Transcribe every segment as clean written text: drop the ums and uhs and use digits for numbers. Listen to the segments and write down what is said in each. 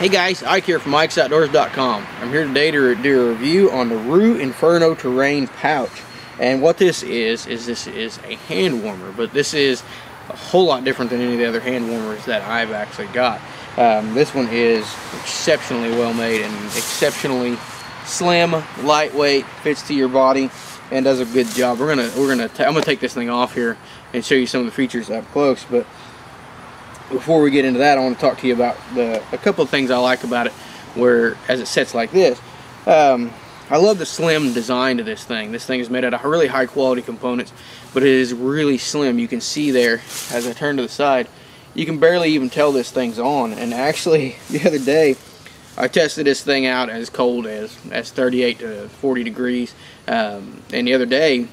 Hey guys, Ike here from IkesOutdoors.com. I'm here today to do a review on the Roo Inferno terrain pouch. And what this is a hand warmer, but this is a whole lot different than any of the other hand warmers that I've actually got. This one is exceptionally well made and exceptionally slim, lightweight, fits to your body, and does a good job. I'm gonna take this thing off here and show you some of the features up close. But before we get into that, I want to talk to you about a couple of things I like about it, where as it sits like this. I love the slim design to this thing. This thing is made out of really high quality components, but it is really slim. You can see there, as I turn to the side, you can barely even tell this thing's on. And actually, the other day, I tested this thing out as cold as 38 to 40 degrees. And the other day,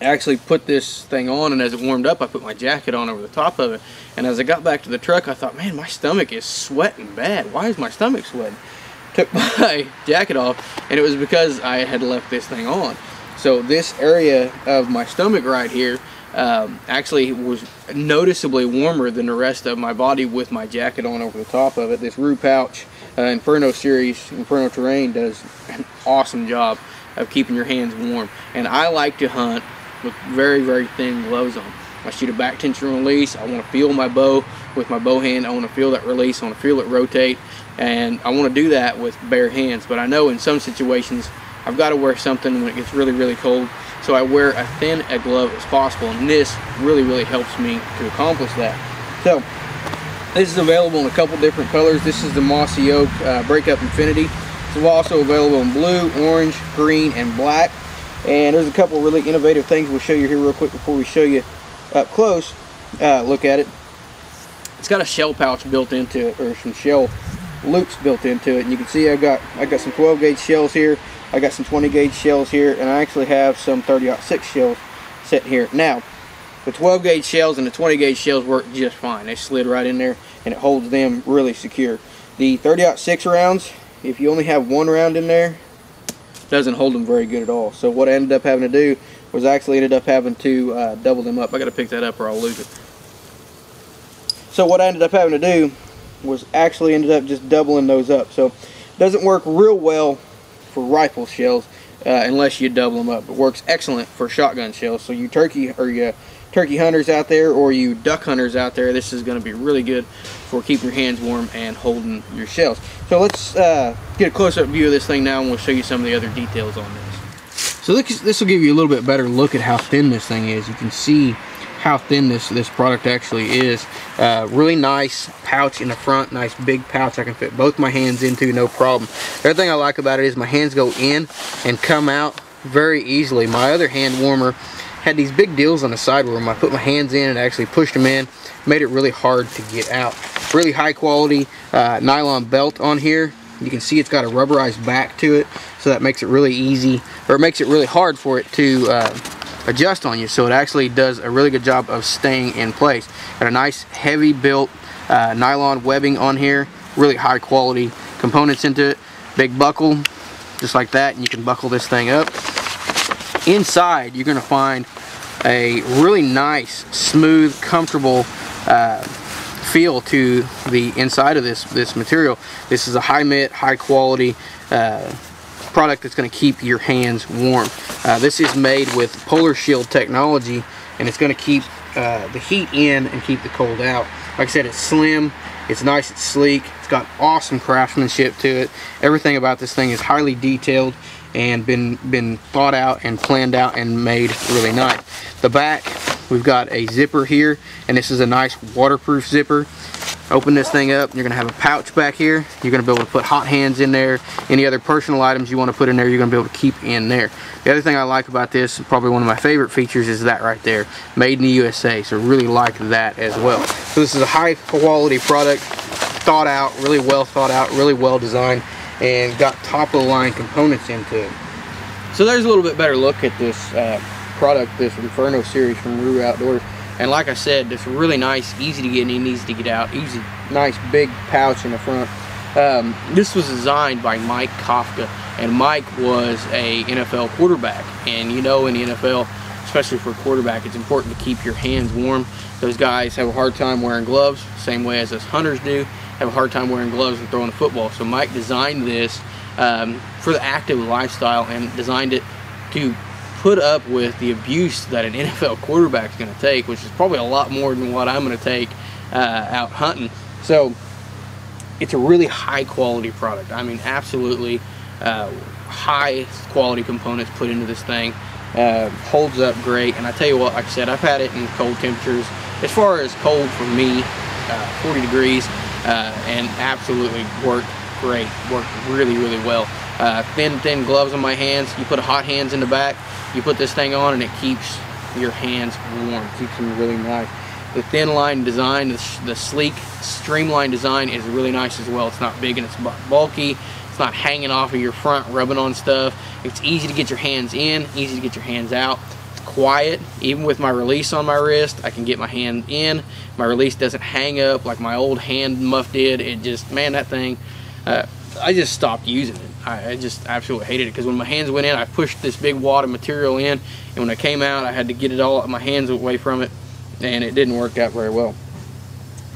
I actually put this thing on, and as it warmed up, I put my jacket on over the top of it. And as I got back to the truck, I thought, man, my stomach is sweating bad. Why is my stomach sweating? Took my jacket off, and it was because I had left this thing on. So this area of my stomach right here actually was noticeably warmer than the rest of my body with my jacket on over the top of it. This Roo pouch, Inferno series, Inferno Terrain, does an awesome job of keeping your hands warm. And I like to hunt with very, very thin gloves on. I shoot a back tension release. I want to feel my bow with my bow hand. I want to feel that release. I want to feel it rotate. And I want to do that with bare hands. But I know in some situations I've got to wear something when it gets really, really cold. So I wear as thin a glove as possible. And this really, really helps me to accomplish that. So this is available in a couple different colors. This is the Mossy Oak Breakup Infinity. It's also available in blue, orange, green, and black. And there's a couple really innovative things we'll show you here real quick before we show you up close. Look at it. It's got a shell pouch built into it, or some shell loops built into it. And you can see I got some 12 gauge shells here. I got some 20 gauge shells here, and I actually have some 30-06 shells set here. Now, the 12 gauge shells and the 20 gauge shells work just fine. They slid right in there, and it holds them really secure. The 30-06 rounds, if you only have one round in there, doesn't hold them very good at all. So what I ended up having to do was having to double them up. I got to pick that up or I'll lose it. So what I ended up having to do was just doubling those up. So it doesn't work real well for rifle shells unless you double them up. It works excellent for shotgun shells. So you turkey hunters out there, or you duck hunters out there, this is going to be really good for keeping your hands warm and holding your shells. So let's get a close-up view of this thing now, and we'll show you some of the other details on this. So this will give you a little bit better look at how thin this thing is. You can see how thin this product actually is. Really nice pouch in the front, nice big pouch I can fit both my hands into, no problem. The other thing I like about it is my hands go in and come out very easily. My other hand warmer had these big deals on the side where when I put my hands in and actually pushed them in, made it really hard to get out. Really high quality nylon belt on here. You can see it's got a rubberized back to it, so that makes it really easy, or it makes it really hard for it to adjust on you. So it actually does a really good job of staying in place. Got a nice heavy built nylon webbing on here, really high quality components into it. Big buckle, just like that, and you can buckle this thing up. Inside, you're going to find a really nice, smooth, comfortable feel to the inside of this material. This is a high-mit, high-quality product that's going to keep your hands warm. This is made with Polar Shield technology, and it's going to keep the heat in and keep the cold out. Like I said, it's slim, it's nice, it's sleek, it's got awesome craftsmanship to it. Everything about this thing is highly detailed and been thought out and planned out and made really nice. The back, we've got a zipper here, and this is a nice waterproof zipper. Open this thing up, you're going to have a pouch back here. You're going to be able to put hot hands in there. Any other personal items you want to put in there, you're going to be able to keep in there. The other thing I like about this, probably one of my favorite features, is that right there, made in the USA. So really like that as well. So this is a high quality product, thought out, really well thought out, really well designed, and got top of the line components into it. So there's a little bit better look at this product, this Inferno series from Roo Outdoors. And like I said, it's really nice, easy to get in, easy to get out, easy, nice big pouch in the front. This was designed by Mike Kafka, and Mike was a NFL quarterback. And you know, in the NFL, especially for a quarterback, it's important to keep your hands warm. Those guys have a hard time wearing gloves, same way as us hunters do. have a hard time wearing gloves and throwing a football. So Mike designed this for the active lifestyle, and designed it to put up with the abuse that an NFL quarterback is going to take, which is probably a lot more than what I'm going to take out hunting. So it's a really high quality product. I mean, absolutely high quality components put into this thing. Holds up great, and I tell you what, like I said, I've had it in cold temperatures. As far as cold for me, 40 degrees, and absolutely worked great. Worked really, really well. Thin gloves on my hands. You put hot hands in the back, you put this thing on, and it keeps your hands warm. Keeps them really nice. The thin line design, the sleek, streamlined design is really nice as well. It's not big and it's bulky. It's not hanging off of your front, rubbing on stuff. It's easy to get your hands in, easy to get your hands out. It's quiet. Even with my release on my wrist, I can get my hand in. My release doesn't hang up like my old hand muff did. It just, man, that thing, I just stopped using it. I just absolutely hated it, because when my hands went in, I pushed this big wad of material in, and when I came out, I had to get it all, my hands away from it, and it didn't work out very well.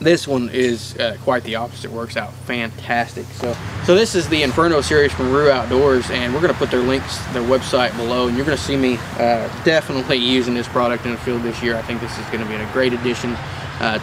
This one is quite the opposite. Works out fantastic. So this is the Inferno series from Roo Outdoors, and we're going to put their links, their website below, and you're going to see me definitely using this product in the field this year. I think this is going to be a great addition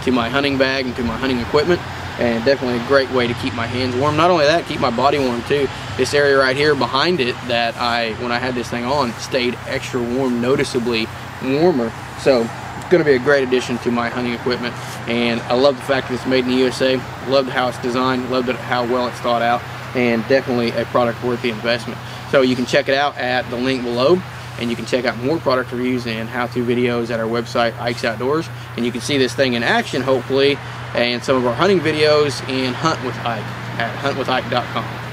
to my hunting bag and to my hunting equipment, and definitely a great way to keep my hands warm. Not only that, keep my body warm too. This area right here behind it, that when I had this thing on, stayed extra warm, noticeably warmer. So it's going to be a great addition to my hunting equipment, and I love the fact that it's made in the USA. Loved how it's designed, loved how well it's thought out, and definitely a product worth the investment. So you can check it out at the link below, and you can check out more product reviews and how-to videos at our website, Ike's Outdoors, and you can see this thing in action, hopefully, and some of our hunting videos in Hunt with Ike at huntwithike.com.